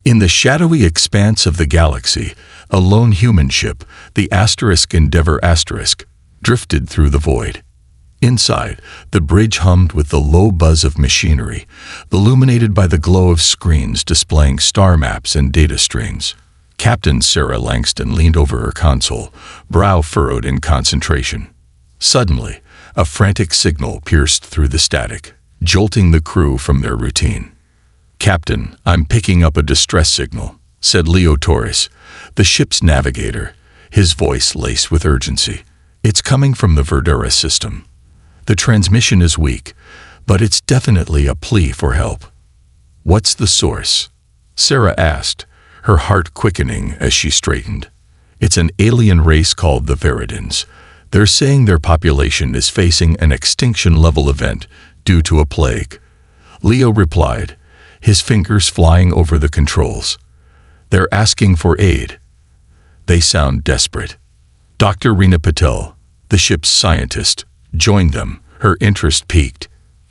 In the shadowy expanse of the galaxy, a lone human ship, the Endeavour drifted through the void. Inside, the bridge hummed with the low buzz of machinery, illuminated by the glow of screens displaying star maps and data streams. Captain Sarah Langston leaned over her console, brow furrowed in concentration. Suddenly, a frantic signal pierced through the static, jolting the crew from their routine. "Captain, I'm picking up a distress signal," said Leo Torres, the ship's navigator, his voice laced with urgency. "It's coming from the Verdura system. The transmission is weak, but it's definitely a plea for help." "What's the source?" Sarah asked, her heart quickening as she straightened. "It's an alien race called the Veridans. They're saying their population is facing an extinction-level event due to a plague." Leo replied, his fingers flying over the controls. "They're asking for aid. They sound desperate." Dr. Rina Patel, the ship's scientist, joined them, her interest piqued.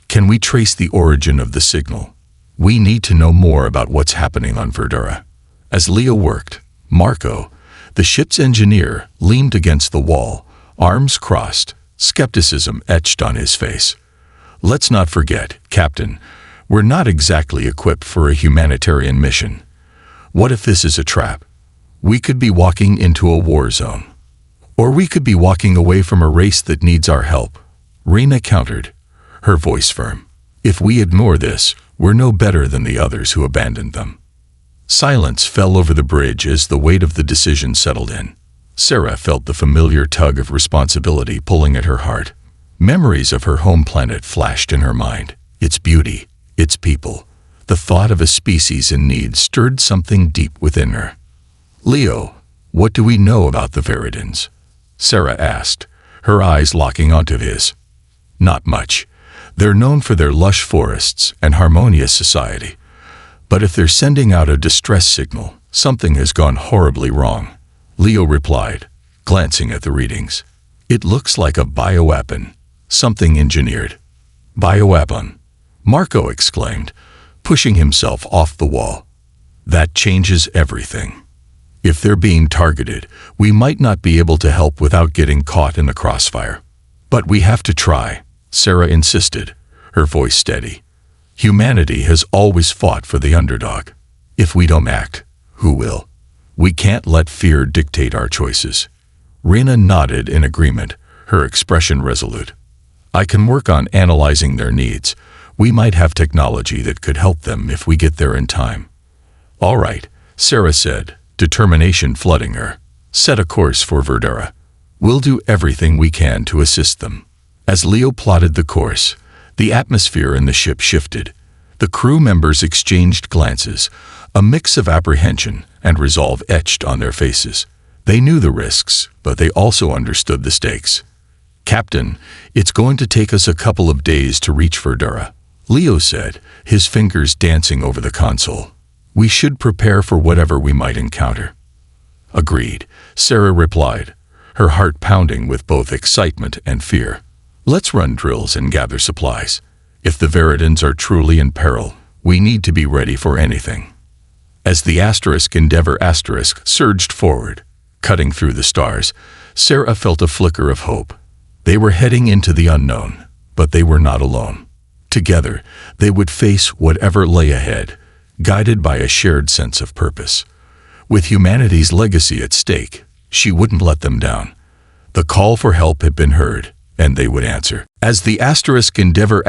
"Can we trace the origin of the signal? We need to know more about what's happening on Verdura." As Leo worked, Marco, the ship's engineer, leaned against the wall, arms crossed, skepticism etched on his face. "Let's not forget, Captain, we're not exactly equipped for a humanitarian mission. What if this is a trap? We could be walking into a war zone. Or we could be walking away from a race that needs our help." Rena countered, her voice firm. "If we ignore this, we're no better than the others who abandoned them." Silence fell over the bridge as the weight of the decision settled in. Sarah felt the familiar tug of responsibility pulling at her heart. Memories of her home planet flashed in her mind. Its beauty, its people. The thought of a species in need stirred something deep within her. "Leo, what do we know about the Veridans?" Sarah asked, her eyes locking onto his. "Not much. They're known for their lush forests and harmonious society. But if they're sending out a distress signal, something has gone horribly wrong," Leo replied, glancing at the readings. "It looks like a bioweapon, something engineered." "Bioweapon?" Marco exclaimed, pushing himself off the wall. "That changes everything. If they're being targeted, we might not be able to help without getting caught in the crossfire. But we have to try," Sarah insisted, her voice steady. "Humanity has always fought for the underdog. If we don't act, who will? We can't let fear dictate our choices." Rena nodded in agreement, her expression resolute. "I can work on analyzing their needs. We might have technology that could help them if we get there in time." "All right," Sarah said, determination flooding her. "Set a course for Verdura. We'll do everything we can to assist them." As Leo plotted the course, the atmosphere in the ship shifted. The crew members exchanged glances, a mix of apprehension and resolve etched on their faces. They knew the risks, but they also understood the stakes. "Captain, it's going to take us a couple of days to reach Verdura," Leo said, his fingers dancing over the console. "We should prepare for whatever we might encounter." "Agreed," Sarah replied, her heart pounding with both excitement and fear. "Let's run drills and gather supplies. If the Veridans are truly in peril, we need to be ready for anything." As the Endeavour surged forward, cutting through the stars, Sarah felt a flicker of hope. They were heading into the unknown, but they were not alone. Together, they would face whatever lay ahead, guided by a shared sense of purpose. With humanity's legacy at stake, she wouldn't let them down. The call for help had been heard, and they would answer. As the Endeavour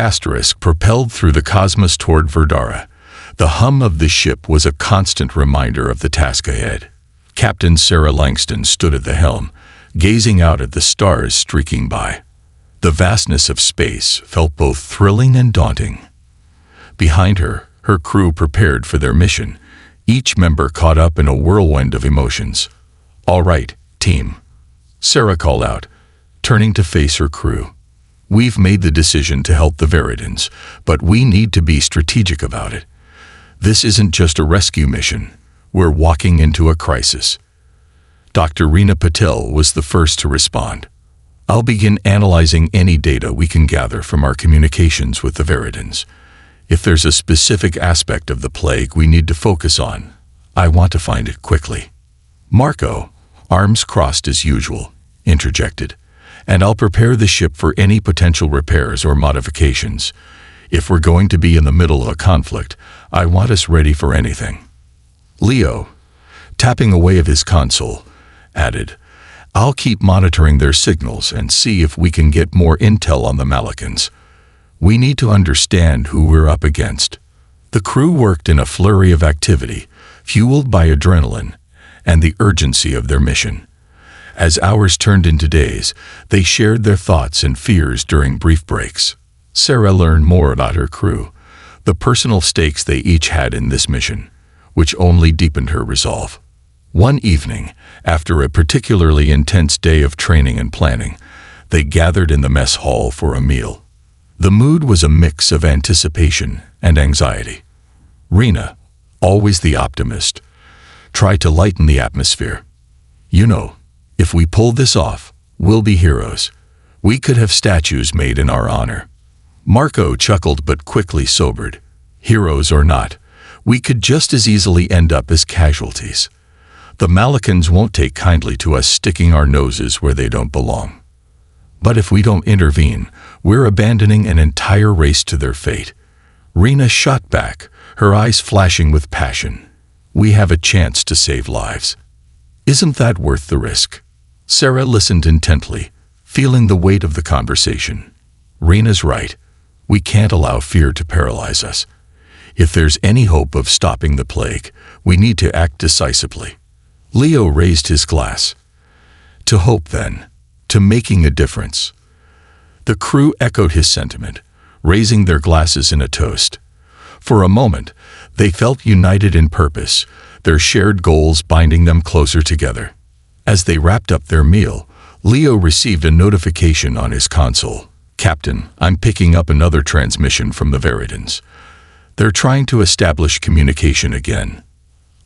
propelled through the cosmos toward Verdura, the hum of the ship was a constant reminder of the task ahead. Captain Sarah Langston stood at the helm, gazing out at the stars streaking by. The vastness of space felt both thrilling and daunting. Behind her, her crew prepared for their mission, each member caught up in a whirlwind of emotions. "All right, team," Sarah called out, turning to face her crew. "We've made the decision to help the Veridans, but we need to be strategic about it. This isn't just a rescue mission. We're walking into a crisis." Dr. Rina Patel was the first to respond. "I'll begin analyzing any data we can gather from our communications with the Veridans. If there's a specific aspect of the plague we need to focus on, I want to find it quickly. Marco, arms crossed as usual, interjected, and I'll prepare the ship for any potential repairs or modifications. If we're going to be in the middle of a conflict, I want us ready for anything. Leo, tapping away at his console, added, I'll keep monitoring their signals and see if we can get more intel on the Malicans. We need to understand who we're up against. The crew worked in a flurry of activity, fueled by adrenaline and the urgency of their mission. As hours turned into days, they shared their thoughts and fears during brief breaks. Sarah learned more about her crew, the personal stakes they each had in this mission, which only deepened her resolve. One evening, after a particularly intense day of training and planning, they gathered in the mess hall for a meal. The mood was a mix of anticipation and anxiety. Rena, always the optimist, tried to lighten the atmosphere. You know, if we pull this off, we'll be heroes. We could have statues made in our honor. Marco chuckled but quickly sobered. Heroes or not, we could just as easily end up as casualties. The Malicans won't take kindly to us sticking our noses where they don't belong. But if we don't intervene, we're abandoning an entire race to their fate. Rena shot back, her eyes flashing with passion. We have a chance to save lives. Isn't that worth the risk? Sarah listened intently, feeling the weight of the conversation. Rena's right. We can't allow fear to paralyze us. If there's any hope of stopping the plague, we need to act decisively. Leo raised his glass. To hope, then. To making a difference. The crew echoed his sentiment, raising their glasses in a toast. For a moment, they felt united in purpose, their shared goals binding them closer together. As they wrapped up their meal, Leo received a notification on his console. Captain, I'm picking up another transmission from the Veridans. They're trying to establish communication again.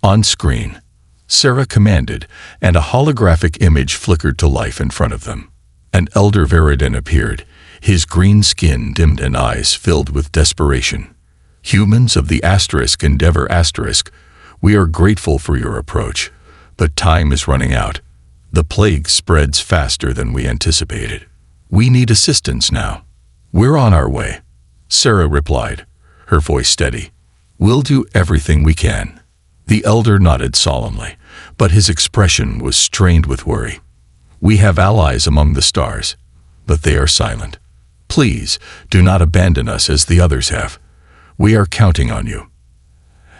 On screen, Sarah commanded, and a holographic image flickered to life in front of them. An elder Veridan appeared, his green skin dimmed and eyes filled with desperation. Humans of the Endeavor Asterisk, we are grateful for your approach, but time is running out. The plague spreads faster than we anticipated. We need assistance now. We're on our way, Sarah replied, her voice steady. We'll do everything we can. The elder nodded solemnly, but his expression was strained with worry. We have allies among the stars, but they are silent. Please, do not abandon us as the others have. We are counting on you.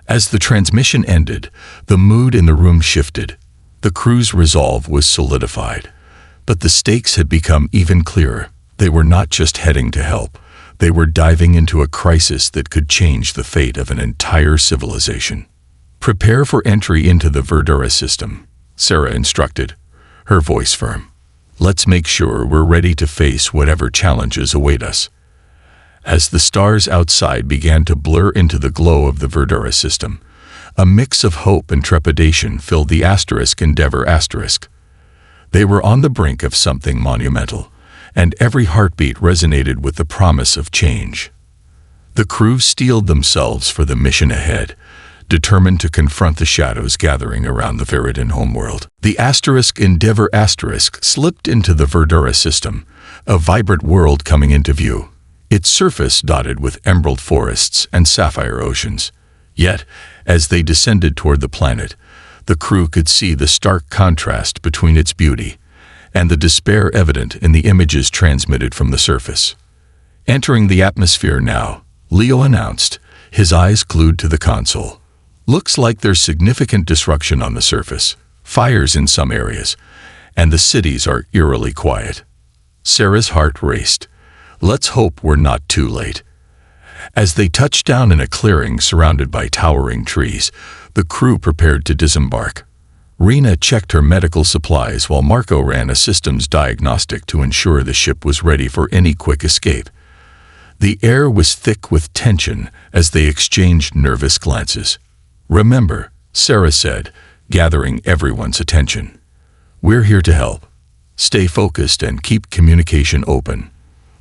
As the transmission ended, the mood in the room shifted. The crew's resolve was solidified. But the stakes had become even clearer. They were not just heading to help. They were diving into a crisis that could change the fate of an entire civilization. Prepare for entry into the Verdura system, Sarah instructed, her voice firm. Let's make sure we're ready to face whatever challenges await us. As the stars outside began to blur into the glow of the Verdura system, a mix of hope and trepidation filled the Endeavor Asterisk. They were on the brink of something monumental, and every heartbeat resonated with the promise of change. The crew steeled themselves for the mission ahead, determined to confront the shadows gathering around the Veridan homeworld. The Endeavor Asterisk slipped into the Verdura system, a vibrant world coming into view, its surface dotted with emerald forests and sapphire oceans. Yet, as they descended toward the planet, the crew could see the stark contrast between its beauty and the despair evident in the images transmitted from the surface. Entering the atmosphere now, Leo announced, his eyes glued to the console. Looks like there's significant disruption on the surface, fires in some areas, and the cities are eerily quiet. Sarah's heart raced. Let's hope we're not too late. As they touched down in a clearing surrounded by towering trees, the crew prepared to disembark. Rena checked her medical supplies while Marco ran a systems diagnostic to ensure the ship was ready for any quick escape. The air was thick with tension as they exchanged nervous glances. Remember, Sarah said, gathering everyone's attention. We're here to help. Stay focused and keep communication open.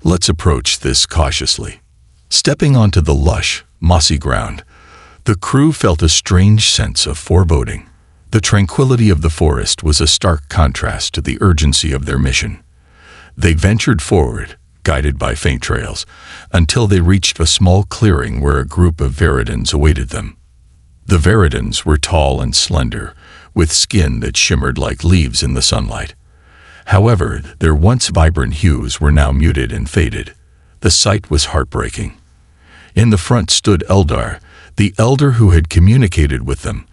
Let's approach this cautiously. Stepping onto the lush, mossy ground, The crew felt a strange sense of foreboding. The tranquility of the forest was a stark contrast to the urgency of their mission. They ventured forward, guided by faint trails, until they reached a small clearing where a group of Veridans awaited them. The Veridans were tall and slender, with skin that shimmered like leaves in the sunlight. However, their once vibrant hues were now muted and faded. The sight was heartbreaking. In the front stood Eldar, the elder who had communicated with them,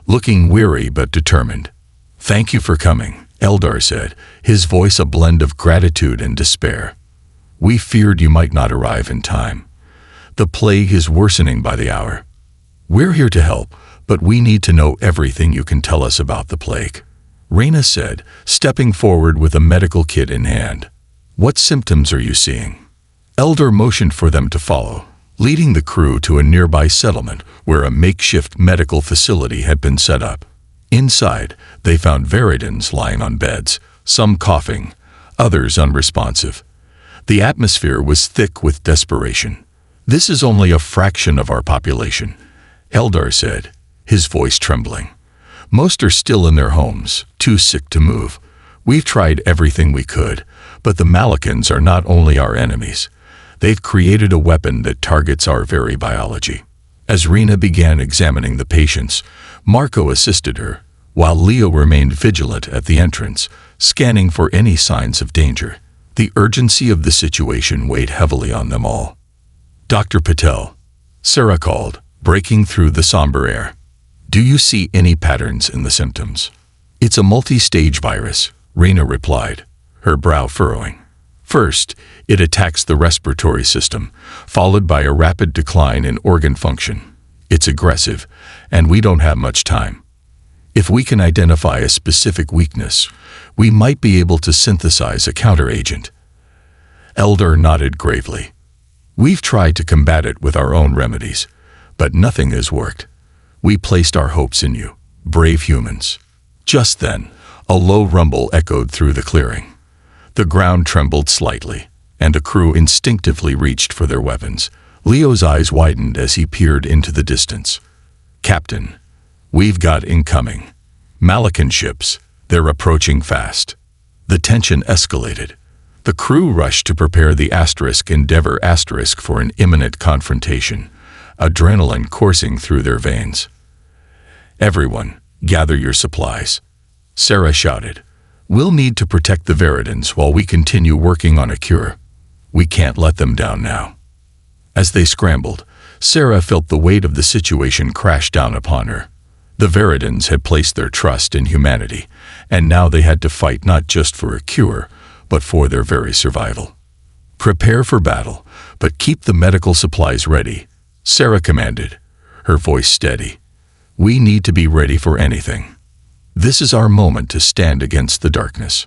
looking weary but determined. "Thank you for coming," Eldar said, his voice a blend of gratitude and despair. "We feared you might not arrive in time. The plague is worsening by the hour. We're here to help, but we need to know everything you can tell us about the plague," Reyna said, stepping forward with a medical kit in hand. "What symptoms are you seeing?" Eldar motioned for them to follow, leading the crew to a nearby settlement where a makeshift medical facility had been set up. Inside, they found Veridans lying on beds, some coughing, others unresponsive. The atmosphere was thick with desperation. "This is only a fraction of our population," Eldar said, his voice trembling. "Most are still in their homes, too sick to move. We've tried everything we could, but the Malikans are not only our enemies. They've created a weapon that targets our very biology." As Reyna began examining the patients, Marco assisted her, while Leo remained vigilant at the entrance, scanning for any signs of danger. The urgency of the situation weighed heavily on them all. "Dr. Patel," Sarah called, breaking through the somber air. "Do you see any patterns in the symptoms?" "It's a multi-stage virus," Reyna replied, her brow furrowing. "First, it attacks the respiratory system, followed by a rapid decline in organ function. It's aggressive, and we don't have much time. If we can identify a specific weakness, we might be able to synthesize a counteragent." Eldar nodded gravely. "We've tried to combat it with our own remedies, but nothing has worked. We placed our hopes in you, brave humans." Just then, a low rumble echoed through the clearing. The ground trembled slightly, and the crew instinctively reached for their weapons. Leo's eyes widened as he peered into the distance. "Captain, we've got incoming. Malikan ships. They're approaching fast." The tension escalated. The crew rushed to prepare the Endeavor for an imminent confrontation, adrenaline coursing through their veins. "Everyone, gather your supplies," Sarah shouted. "We'll need to protect the Veridans while we continue working on a cure. We can't let them down now." As they scrambled, Sarah felt the weight of the situation crash down upon her. The Veridans had placed their trust in humanity, and now they had to fight not just for a cure, but for their very survival. "Prepare for battle, but keep the medical supplies ready," Sarah commanded, her voice steady. "We need to be ready for anything. This is our moment to stand against the darkness."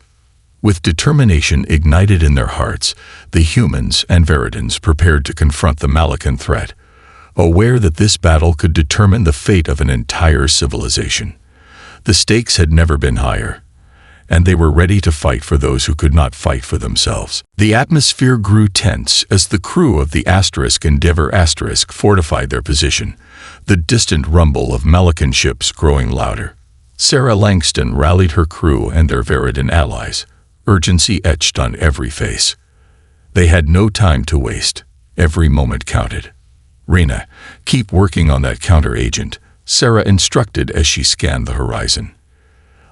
With determination ignited in their hearts, the humans and Veridans prepared to confront the Malikan threat, aware that this battle could determine the fate of an entire civilization. The stakes had never been higher, and they were ready to fight for those who could not fight for themselves. The atmosphere grew tense as the crew of the Endeavor fortified their position, the distant rumble of Malikan ships growing louder. Sarah Langston rallied her crew and their Veridan allies, urgency etched on every face. They had no time to waste. Every moment counted. "Reyna, keep working on that counteragent," Sarah instructed as she scanned the horizon.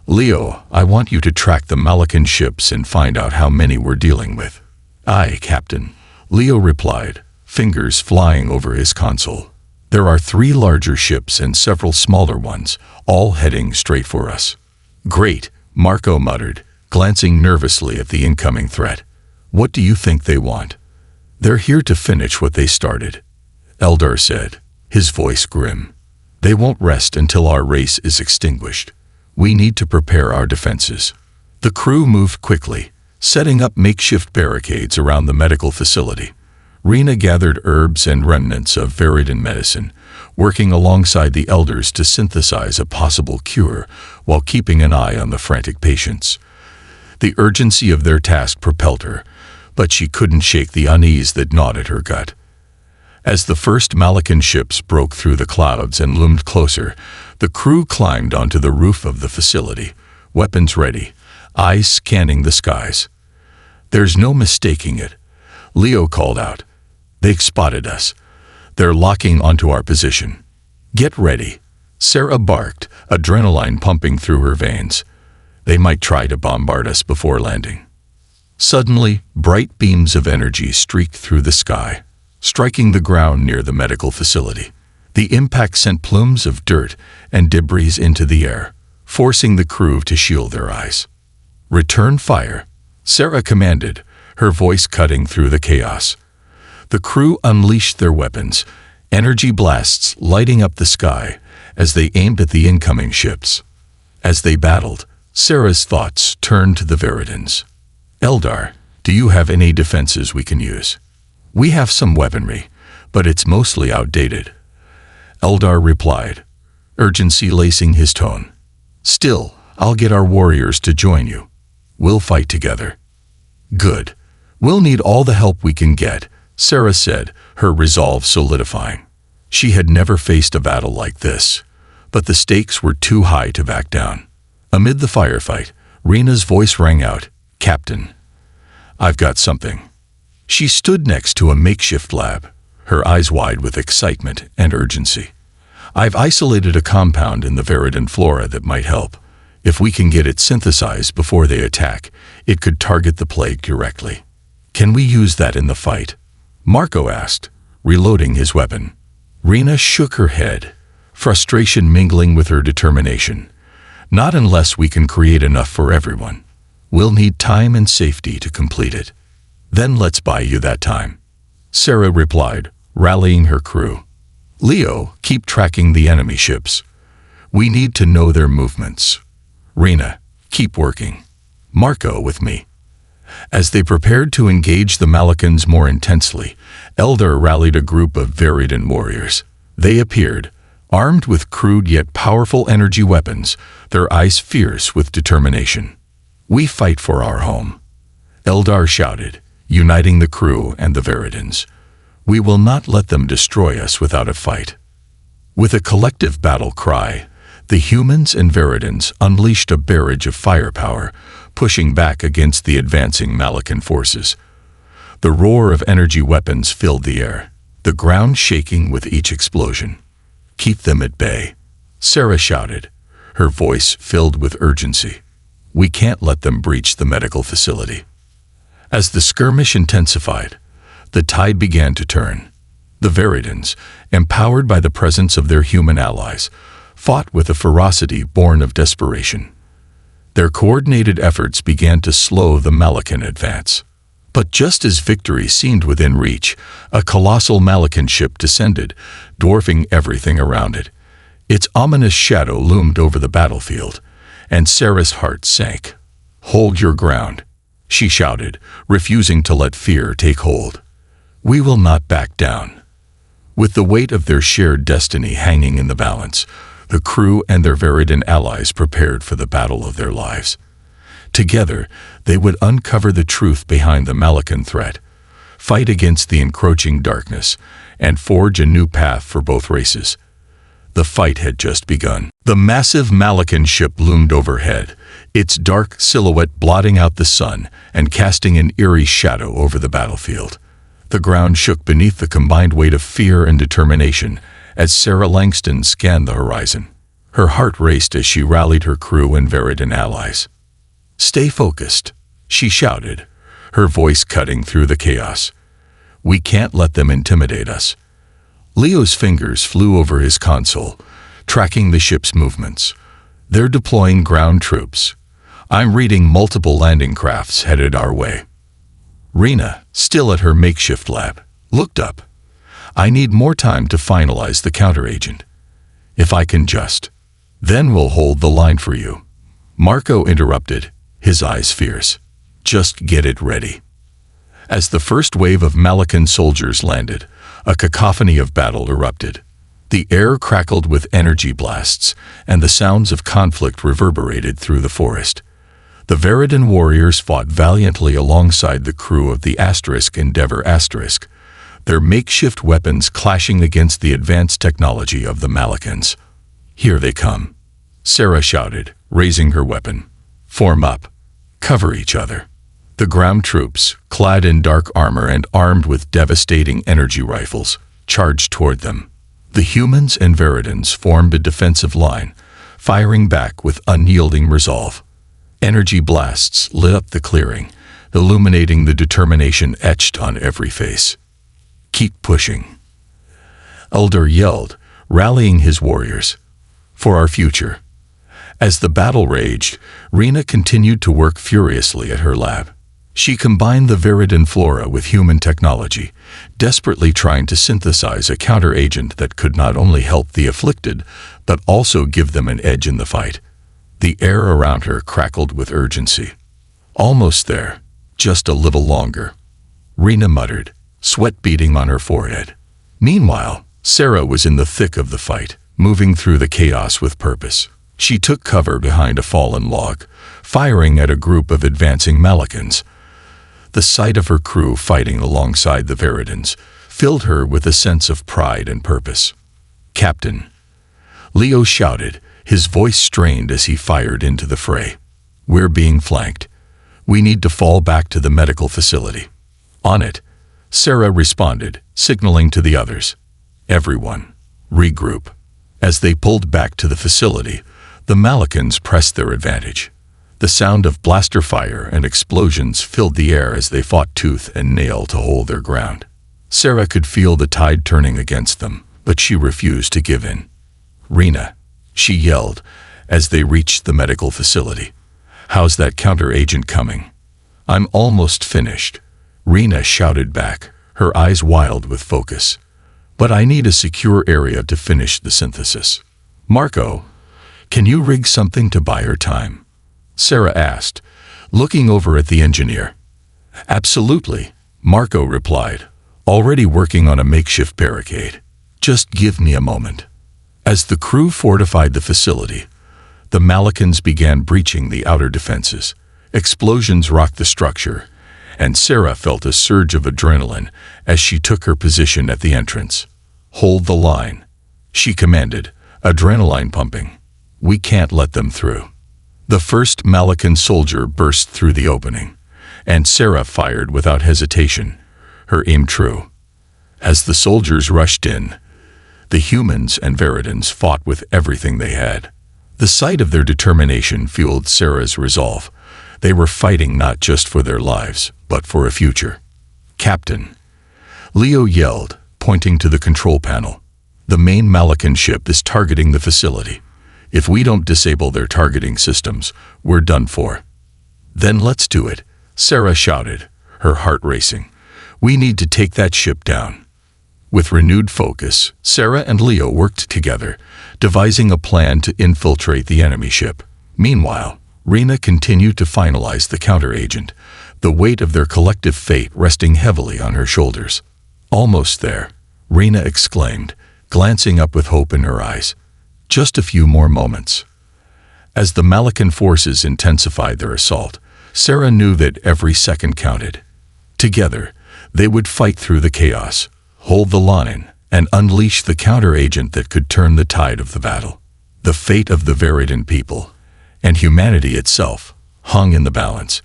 "Leo, I want you to track the Malikan ships and find out how many we're dealing with." "Aye, Captain," Leo replied, fingers flying over his console. "There are 3 larger ships and several smaller ones, all heading straight for us." "Great," Marco muttered, glancing nervously at the incoming threat. "What do you think they want?" "They're here to finish what they started," Eldar said, his voice grim. "They won't rest until our race is extinguished. We need to prepare our defenses." The crew moved quickly, setting up makeshift barricades around the medical facility. Reyna gathered herbs and remnants of Veridan medicine, working alongside the elders to synthesize a possible cure while keeping an eye on the frantic patients. The urgency of their task propelled her, but she couldn't shake the unease that gnawed at her gut. As the first Malakan ships broke through the clouds and loomed closer, the crew climbed onto the roof of the facility, weapons ready, eyes scanning the skies. "There's no mistaking it," Leo called out. "They've spotted us. They're locking onto our position. Get ready," Sarah barked, adrenaline pumping through her veins. "They might try to bombard us before landing." Suddenly, bright beams of energy streaked through the sky, striking the ground near the medical facility. The impact sent plumes of dirt and debris into the air, forcing the crew to shield their eyes. "Return fire," Sarah commanded, her voice cutting through the chaos. The crew unleashed their weapons, energy blasts lighting up the sky as they aimed at the incoming ships. As they battled, Sarah's thoughts turned to the Veridans. "Eldar, do you have any defenses we can use?" "We have some weaponry, but it's mostly outdated," Eldar replied, urgency lacing his tone. "Still, I'll get our warriors to join you. We'll fight together." "Good. We'll need all the help we can get," Sarah said, her resolve solidifying. She had never faced a battle like this, but the stakes were too high to back down. Amid the firefight, Rena's voice rang out, "Captain, I've got something." She stood next to a makeshift lab, her eyes wide with excitement and urgency. "I've isolated a compound in the Veridan flora that might help. If we can get it synthesized before they attack, it could target the plague directly." "Can we use that in the fight?" Marco asked, reloading his weapon. Rena shook her head, frustration mingling with her determination. "Not unless we can create enough for everyone. We'll need time and safety to complete it." "Then let's buy you that time," Sarah replied, rallying her crew. "Leo, keep tracking the enemy ships. We need to know their movements. Rena, keep working. Marco with me." As they prepared to engage the Malakans more intensely, Eldar rallied a group of Veridan warriors. They appeared, armed with crude yet powerful energy weapons, their eyes fierce with determination. "We fight for our home," Eldar shouted, uniting the crew and the Veridans. "We will not let them destroy us without a fight." With a collective battle cry, the humans and Veridans unleashed a barrage of firepower, pushing back against the advancing Malakan forces. The roar of energy weapons filled the air, the ground shaking with each explosion. "Keep them at bay," Sarah shouted, her voice filled with urgency. "We can't let them breach the medical facility." As the skirmish intensified, the tide began to turn. The Veridans, empowered by the presence of their human allies, fought with a ferocity born of desperation. Their coordinated efforts began to slow the Malakan advance. But just as victory seemed within reach, a colossal Malakan ship descended, dwarfing everything around it. Its ominous shadow loomed over the battlefield, and Sarah's heart sank. "Hold your ground," she shouted, refusing to let fear take hold. "We will not back down." With the weight of their shared destiny hanging in the balance, the crew and their Veridan allies prepared for the battle of their lives. Together, they would uncover the truth behind the Malakan threat, fight against the encroaching darkness, and forge a new path for both races. The fight had just begun. The massive Malakan ship loomed overhead, its dark silhouette blotting out the sun and casting an eerie shadow over the battlefield. The ground shook beneath the combined weight of fear and determination as Sarah Langston scanned the horizon. Her heart raced as she rallied her crew and Veridan allies. "Stay focused," she shouted, her voice cutting through the chaos. "We can't let them intimidate us." Leo's fingers flew over his console, tracking the ship's movements. "They're deploying ground troops. I'm reading multiple landing crafts headed our way." Rena, still at her makeshift lab, looked up. "I need more time to finalize the counteragent. If I can just. Then we'll hold the line for you." Marco interrupted, his eyes fierce. "Just get it ready." As the first wave of Malakan soldiers landed, a cacophony of battle erupted. The air crackled with energy blasts, and the sounds of conflict reverberated through the forest. The Veridan warriors fought valiantly alongside the crew of the Endeavor *, their makeshift weapons clashing against the advanced technology of the Malikans. "Here they come," Sarah shouted, raising her weapon. "Form up. Cover each other." The ground troops, clad in dark armor and armed with devastating energy rifles, charged toward them. The humans and Veridans formed a defensive line, firing back with unyielding resolve. Energy blasts lit up the clearing, illuminating the determination etched on every face. "Keep pushing," Elder yelled, rallying his warriors. "For our future." As the battle raged, Rena continued to work furiously at her lab. She combined the Veridan flora with human technology, desperately trying to synthesize a counter-agent that could not only help the afflicted, but also give them an edge in the fight. The air around her crackled with urgency. "Almost there. Just a little longer," Rena muttered, sweat beading on her forehead. Meanwhile, Sarah was in the thick of the fight, moving through the chaos with purpose. She took cover behind a fallen log, firing at a group of advancing Malikans. The sight of her crew fighting alongside the Veridans filled her with a sense of pride and purpose. "Captain," Leo shouted, his voice strained as he fired into the fray. "We're being flanked. We need to fall back to the medical facility." "On it," Sarah responded, signaling to the others. "Everyone, regroup." As they pulled back to the facility, the Malikans pressed their advantage. The sound of blaster fire and explosions filled the air as they fought tooth and nail to hold their ground. Sarah could feel the tide turning against them, but she refused to give in. "Rena," she yelled as they reached the medical facility. "How's that counter-agent coming?" "I'm almost finished," Rena shouted back, her eyes wild with focus. "But I need a secure area to finish the synthesis." "Marco, can you rig something to buy her time?" Sarah asked, looking over at the engineer. "Absolutely," Marco replied, already working on a makeshift barricade. "Just give me a moment." As the crew fortified the facility, the Malikans began breaching the outer defenses. Explosions rocked the structure, and Sarah felt a surge of adrenaline as she took her position at the entrance. "Hold the line," she commanded, adrenaline pumping. "We can't let them through." The first Malikan soldier burst through the opening, and Sarah fired without hesitation, her aim true. As the soldiers rushed in, the humans and Veridans fought with everything they had. The sight of their determination fueled Sarah's resolve. They were fighting not just for their lives, but for a future. "Captain," Leo yelled, pointing to the control panel. "The main Malikan ship is targeting the facility. If we don't disable their targeting systems, we're done for." "Then let's do it," Sarah shouted, her heart racing. "We need to take that ship down." With renewed focus, Sarah and Leo worked together, devising a plan to infiltrate the enemy ship. Meanwhile, Rena continued to finalize the counter-agent, the weight of their collective fate resting heavily on her shoulders. "Almost there," Rena exclaimed, glancing up with hope in her eyes. "Just a few more moments." As the Malikan forces intensified their assault, Sarah knew that every second counted. Together, they would fight through the chaos, hold the line, and unleash the counter-agent that could turn the tide of the battle. The fate of the Veridan people, and humanity itself, hung in the balance,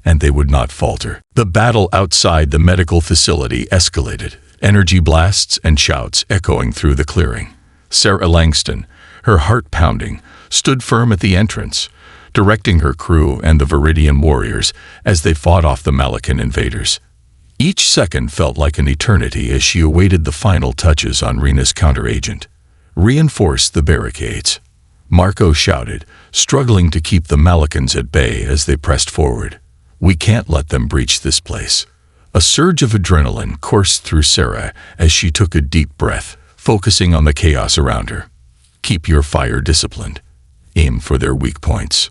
and they would not falter. The battle outside the medical facility escalated, energy blasts and shouts echoing through the clearing. Sarah Langston, her heart pounding, stood firm at the entrance, directing her crew and the Veridian warriors as they fought off the Malikan invaders. Each second felt like an eternity as she awaited the final touches on Rena's counter-agent. "Reinforce the barricades," Marco shouted, struggling to keep the Malikans at bay as they pressed forward. "We can't let them breach this place." A surge of adrenaline coursed through Sarah as she took a deep breath, focusing on the chaos around her. "Keep your fire disciplined. Aim for their weak points."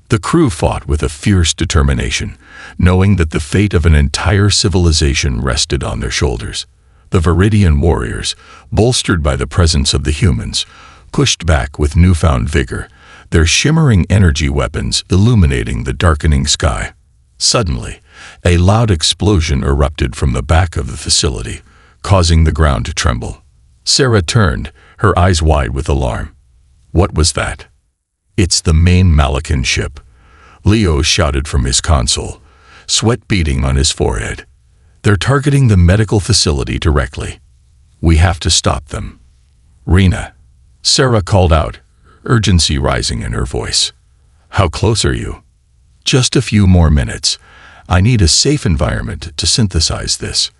The crew fought with a fierce determination, knowing that the fate of an entire civilization rested on their shoulders. The Veridian warriors, bolstered by the presence of the humans, pushed back with newfound vigor, their shimmering energy weapons illuminating the darkening sky. Suddenly, a loud explosion erupted from the back of the facility, causing the ground to tremble. Sarah turned, her eyes wide with alarm. What was that? It's the main Malakan ship, Leo shouted from his console, sweat beading on his forehead. They're targeting the medical facility directly. We have to stop them. Rena, Sarah called out, urgency rising in her voice. How close are you? Just a few more minutes. I need a safe environment to synthesize this.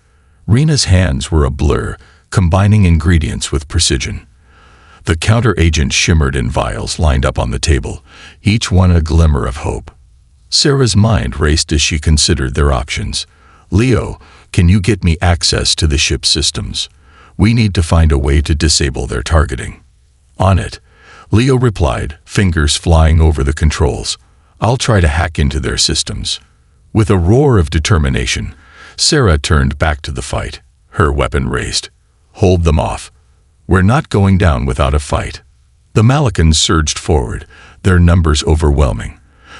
Rena's hands were a blur, combining ingredients with precision. The counteragent shimmered in vials lined up on the table, each one a glimmer of hope. Sarah's mind raced as she considered their options. Leo, can you get me access to the ship's systems? We need to find a way to disable their targeting. On it, Leo replied, fingers flying over the controls. I'll try to hack into their systems. With a roar of determination, Sarah turned back to the fight, her weapon raised. Hold them off. We're not going down without a fight. The Malakans surged forward, their numbers overwhelming.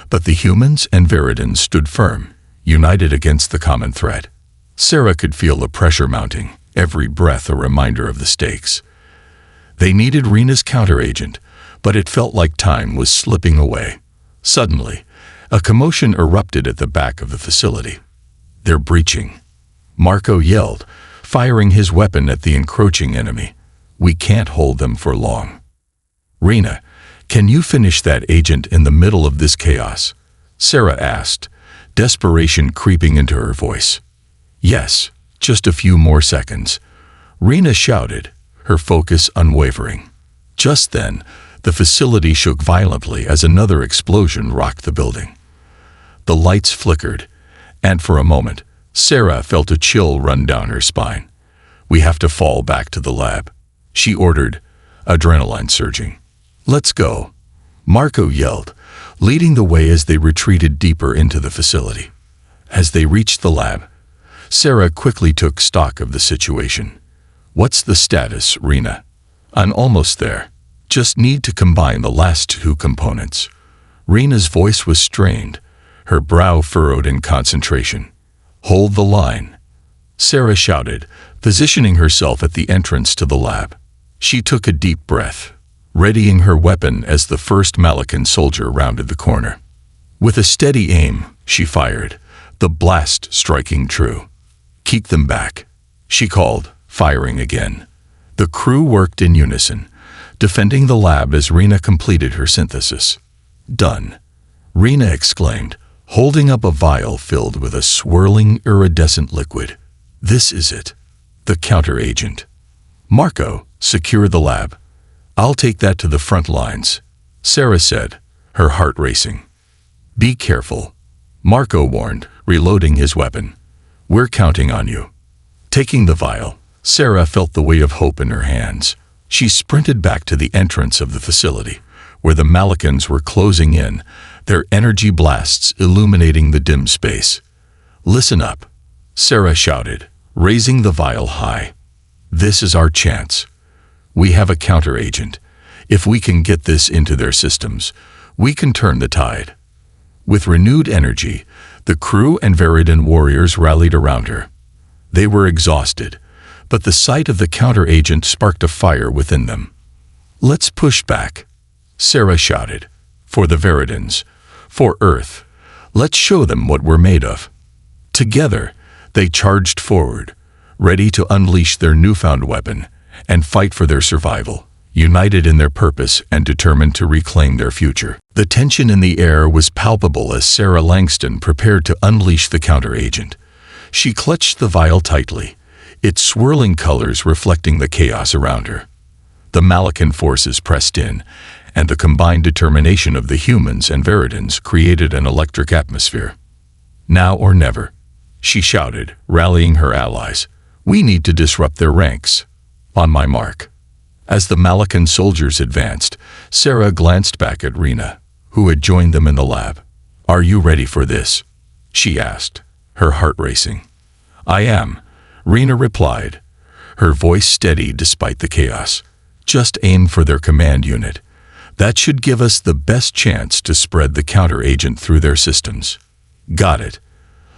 But the humans and Viridans stood firm, united against the common threat. Sarah could feel the pressure mounting, every breath a reminder of the stakes. They needed Rena's counteragent, but it felt like time was slipping away. Suddenly, a commotion erupted at the back of the facility. They're breaching. Marco yelled, firing his weapon at the encroaching enemy. We can't hold them for long. Rena, can you finish that agent in the middle of this chaos? Sarah asked, desperation creeping into her voice. Yes, just a few more seconds. Rena shouted, her focus unwavering. Just then, the facility shook violently as another explosion rocked the building. The lights flickered, and for a moment, Sarah felt a chill run down her spine. We have to fall back to the lab, she ordered, adrenaline surging. Let's go, Marco yelled, leading the way as they retreated deeper into the facility. As they reached the lab, Sarah quickly took stock of the situation. What's the status, Rena? I'm almost there. Just need to combine the last two components. Rena's voice was strained, her brow furrowed in concentration. Hold the line, Sarah shouted, positioning herself at the entrance to the lab. She took a deep breath, readying her weapon as the first Malakan soldier rounded the corner. With a steady aim, she fired, the blast striking true. Keep them back, she called, firing again. The crew worked in unison, defending the lab as Rena completed her synthesis. Done, Rena exclaimed, holding up a vial filled with a swirling iridescent liquid. This is it, the counteragent. Marco, secure the lab. I'll take that to the front lines, Sarah said, her heart racing. Be careful, Marco warned, reloading his weapon. We're counting on you. Taking the vial, Sarah felt the weight of hope in her hands. She sprinted back to the entrance of the facility, where the Malakans were closing in, their energy blasts illuminating the dim space. Listen up, Sarah shouted, raising the vial high. This is our chance. We have a counteragent. If we can get this into their systems, we can turn the tide. With renewed energy, the crew and Viridan warriors rallied around her. They were exhausted, but the sight of the counteragent sparked a fire within them. Let's push back, Sarah shouted. For the Viridans, for Earth, let's show them what we're made of. Together, they charged forward, ready to unleash their newfound weapon and fight for their survival, united in their purpose and determined to reclaim their future. The tension in the air was palpable as Sarah Langston prepared to unleash the counteragent. She clutched the vial tightly, its swirling colors reflecting the chaos around her. The Malakan forces pressed in, and the combined determination of the humans and Viridans created an electric atmosphere. Now or never, she shouted, rallying her allies. We need to disrupt their ranks. On my mark. As the Malakan soldiers advanced, Sarah glanced back at Rena, who had joined them in the lab. Are you ready for this? She asked, her heart racing. I am, Rena replied, her voice steady despite the chaos. Just aim for their command unit. That should give us the best chance to spread the counteragent through their systems. Got it.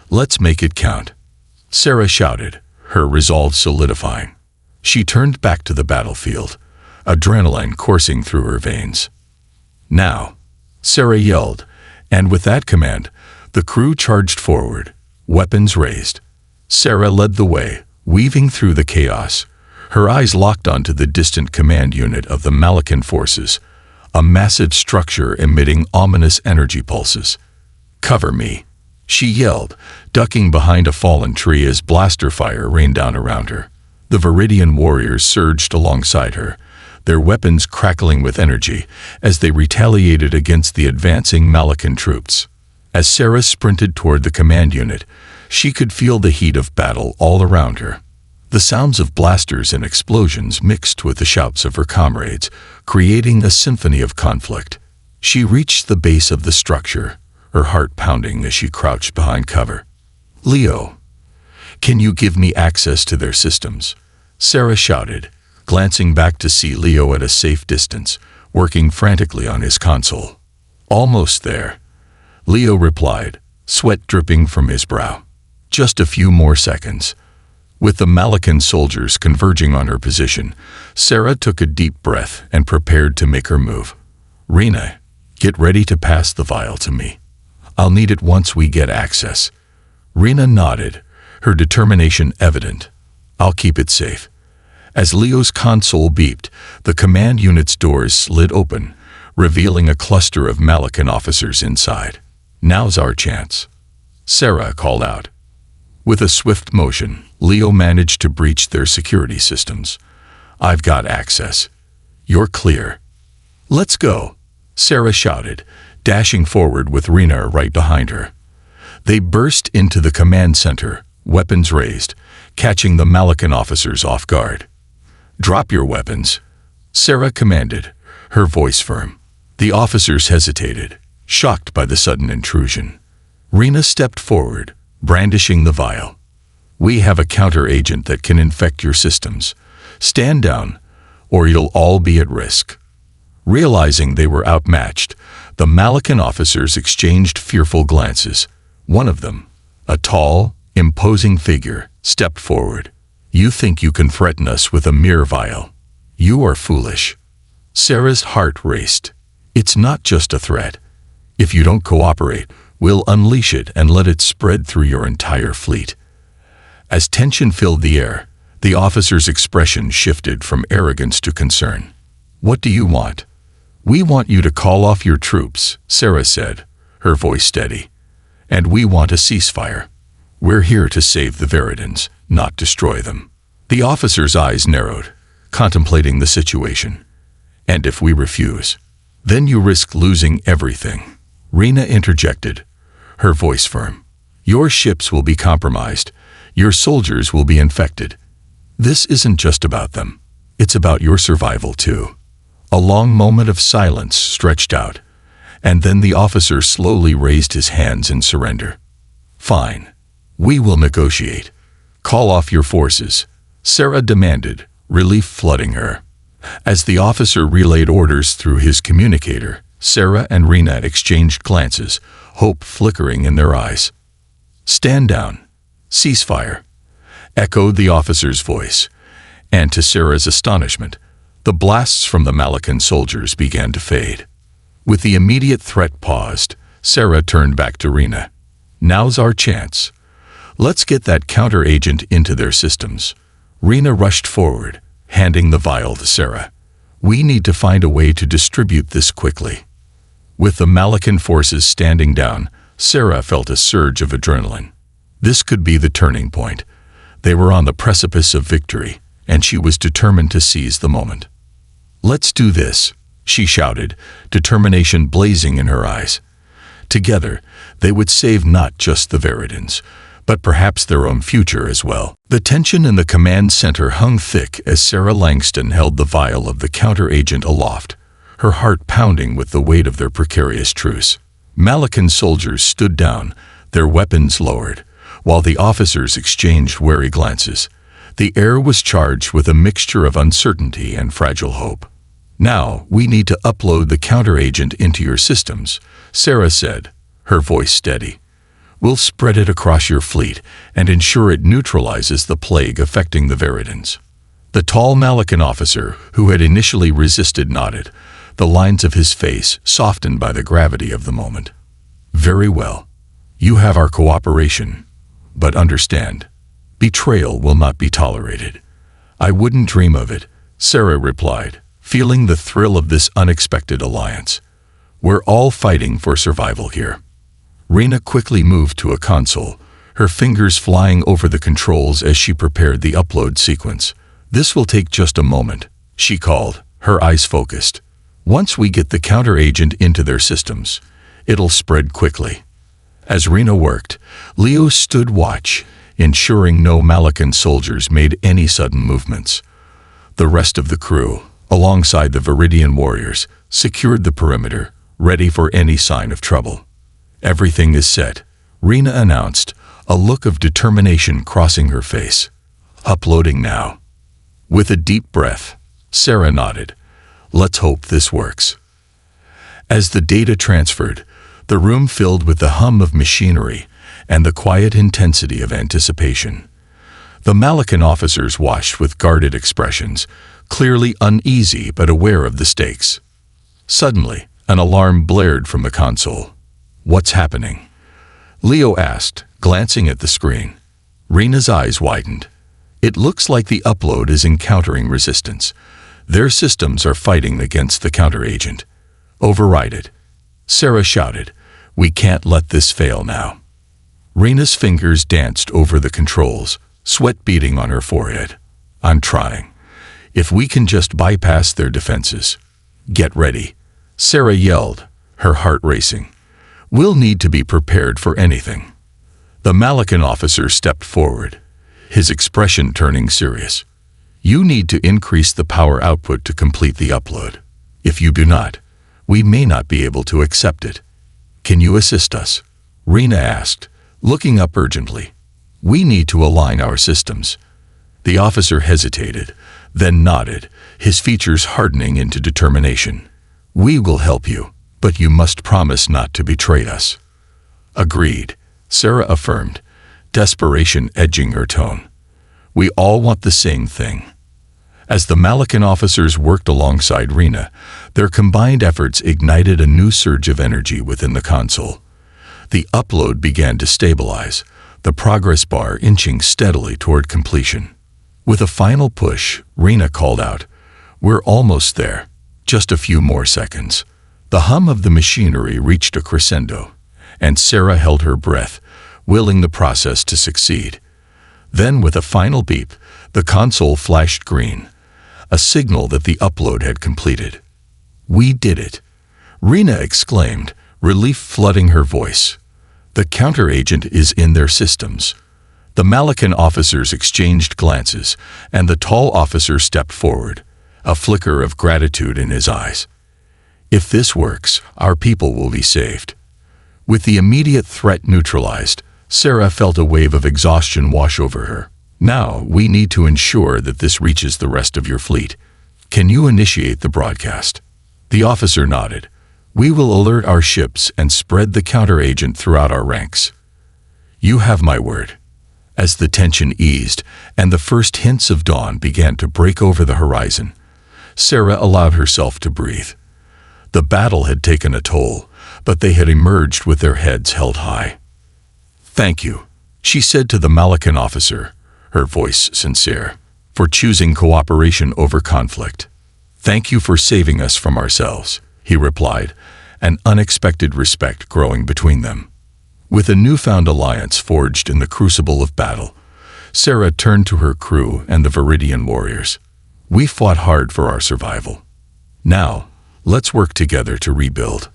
Let's make it count, Sarah shouted, her resolve solidifying. She turned back to the battlefield, adrenaline coursing through her veins. "Now," Sarah yelled, and with that command, the crew charged forward, weapons raised. Sarah led the way, weaving through the chaos, her eyes locked onto the distant command unit of the Malakan forces, a massive structure emitting ominous energy pulses. "Cover me," she yelled, ducking behind a fallen tree as blaster fire rained down around her. The Viridian warriors surged alongside her, their weapons crackling with energy as they retaliated against the advancing Malakan troops. As Sarah sprinted toward the command unit, she could feel the heat of battle all around her. The sounds of blasters and explosions mixed with the shouts of her comrades, creating a symphony of conflict. She reached the base of the structure, her heart pounding as she crouched behind cover. "Leo, can you give me access to their systems?" Sarah shouted, glancing back to see Leo at a safe distance, working frantically on his console. "Almost there," Leo replied, sweat dripping from his brow. "Just a few more seconds." With the Malakan soldiers converging on her position, Sarah took a deep breath and prepared to make her move. "Rena, get ready to pass the vial to me. I'll need it once we get access." Rena nodded, her determination evident. "I'll keep it safe." As Leo's console beeped, the command unit's doors slid open, revealing a cluster of Malakan officers inside. "Now's our chance," Sarah called out. With a swift motion, Leo managed to breach their security systems. "I've got access. You're clear." "Let's go," Sarah shouted, dashing forward with Rena right behind her. They burst into the command center, weapons raised, catching the Malakan officers off guard. "Drop your weapons," Sarah commanded, her voice firm. The officers hesitated, shocked by the sudden intrusion. Rena stepped forward, brandishing the vial. "We have a counter-agent that can infect your systems. Stand down, or you'll all be at risk." Realizing they were outmatched, the Malakan officers exchanged fearful glances. One of them, a tall, imposing figure, stepped forward. "You think you can threaten us with a mere vial? You are foolish." Sarah's heart raced. "It's not just a threat. If you don't cooperate, we'll unleash it and let it spread through your entire fleet." As tension filled the air, the officer's expression shifted from arrogance to concern. "What do you want?" "We want you to call off your troops," Sarah said, her voice steady. "And we want a ceasefire. We're here to save the Viridans, not destroy them." The officer's eyes narrowed, contemplating the situation. "And if we refuse, then you risk losing everything," Rena interjected, her voice firm. "Your ships will be compromised. Your soldiers will be infected. This isn't just about them. It's about your survival too." A long moment of silence stretched out, and then the officer slowly raised his hands in surrender. "Fine. We will negotiate. Call off your forces," Sarah demanded, relief flooding her. As the officer relayed orders through his communicator, Sarah and Rena exchanged glances, hope flickering in their eyes. "Stand down. Ceasefire," echoed the officer's voice, and to Sarah's astonishment, the blasts from the Malakan soldiers began to fade. With the immediate threat paused, Sarah turned back to Rena. "Now's our chance. Let's get that counter-agent into their systems." Rena rushed forward, handing the vial to Sarah. "We need to find a way to distribute this quickly." With the Malakan forces standing down, Sarah felt a surge of adrenaline. This could be the turning point. They were on the precipice of victory, and she was determined to seize the moment. "Let's do this," she shouted, determination blazing in her eyes. Together, they would save not just the Viridans, but perhaps their own future as well. The tension in the command center hung thick as Sarah Langston held the vial of the counter-agent aloft, her heart pounding with the weight of their precarious truce. Malakan soldiers stood down, their weapons lowered, while the officers exchanged wary glances. The air was charged with a mixture of uncertainty and fragile hope. "Now, we need to upload the counter-agent into your systems," Sarah said, her voice steady. We'll spread it across your fleet and ensure it neutralizes the plague affecting the Veridans." The tall Malakan officer, who had initially resisted, nodded, the lines of his face softened by the gravity of the moment. "Very well. You have our cooperation. But understand, betrayal will not be tolerated." "I wouldn't dream of it," Sarah replied, feeling the thrill of this unexpected alliance. "We're all fighting for survival here." Rena quickly moved to a console, her fingers flying over the controls as she prepared the upload sequence. "This will take just a moment," she called, her eyes focused. "Once we get the counter-agent into their systems, it'll spread quickly." As Rena worked, Leo stood watch, ensuring no Malakan soldiers made any sudden movements. The rest of the crew, alongside the Viridian warriors, secured the perimeter, ready for any sign of trouble. "Everything is set," Rena announced, a look of determination crossing her face. "Uploading now." With a deep breath, Sarah nodded. "Let's hope this works." As the data transferred, the room filled with the hum of machinery and the quiet intensity of anticipation. The Malakan officers watched with guarded expressions, clearly uneasy but aware of the stakes. Suddenly, an alarm blared from the console. "What's happening?" Leo asked, glancing at the screen. Rena's eyes widened. "It looks like the upload is encountering resistance. Their systems are fighting against the counter-agent." "Override it," Sarah shouted. "We can't let this fail now." Rena's fingers danced over the controls, sweat beading on her forehead. "I'm trying. If we can just bypass their defenses." "Get ready," Sarah yelled, her heart racing. "We'll need to be prepared for anything." The Malakan officer stepped forward, his expression turning serious. "You need to increase the power output to complete the upload. If you do not, we may not be able to accept it." "Can you assist us?" Rena asked, looking up urgently. "We need to align our systems." The officer hesitated, then nodded, his features hardening into determination. "We will help you, but you must promise not to betray us." "Agreed," Sarah affirmed, desperation edging her tone. "We all want the same thing." As the Malakan officers worked alongside Rena, their combined efforts ignited a new surge of energy within the console. The upload began to stabilize, the progress bar inching steadily toward completion. With a final push, Rena called out, "We're almost there. Just a few more seconds." The hum of the machinery reached a crescendo, and Sarah held her breath, willing the process to succeed. Then, with a final beep, the console flashed green, a signal that the upload had completed. "We did it," Rena exclaimed, relief flooding her voice. "The counter-agent is in their systems." The Malakan officers exchanged glances, and the tall officer stepped forward, a flicker of gratitude in his eyes. "If this works, our people will be saved." With the immediate threat neutralized, Sarah felt a wave of exhaustion wash over her. "Now, we need to ensure that this reaches the rest of your fleet. Can you initiate the broadcast?" The officer nodded. "We will alert our ships and spread the counter-agent throughout our ranks." "You have my word." As the tension eased and the first hints of dawn began to break over the horizon, Sarah allowed herself to breathe. The battle had taken a toll, but they had emerged with their heads held high. "Thank you," she said to the Malakan officer, her voice sincere, "for choosing cooperation over conflict." "Thank you for saving us from ourselves," he replied, an unexpected respect growing between them. With a newfound alliance forged in the crucible of battle, Sarah turned to her crew and the Viridian warriors. "We fought hard for our survival. Now, let's work together to rebuild."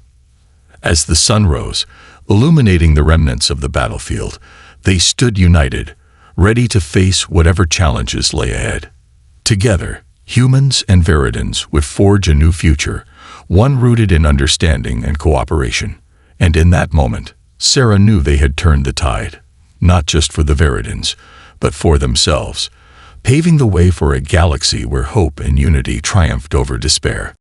As the sun rose, illuminating the remnants of the battlefield, they stood united, ready to face whatever challenges lay ahead. Together, humans and Veridans would forge a new future, one rooted in understanding and cooperation. And in that moment, Sarah knew they had turned the tide, not just for the Veridans, but for themselves, paving the way for a galaxy where hope and unity triumphed over despair.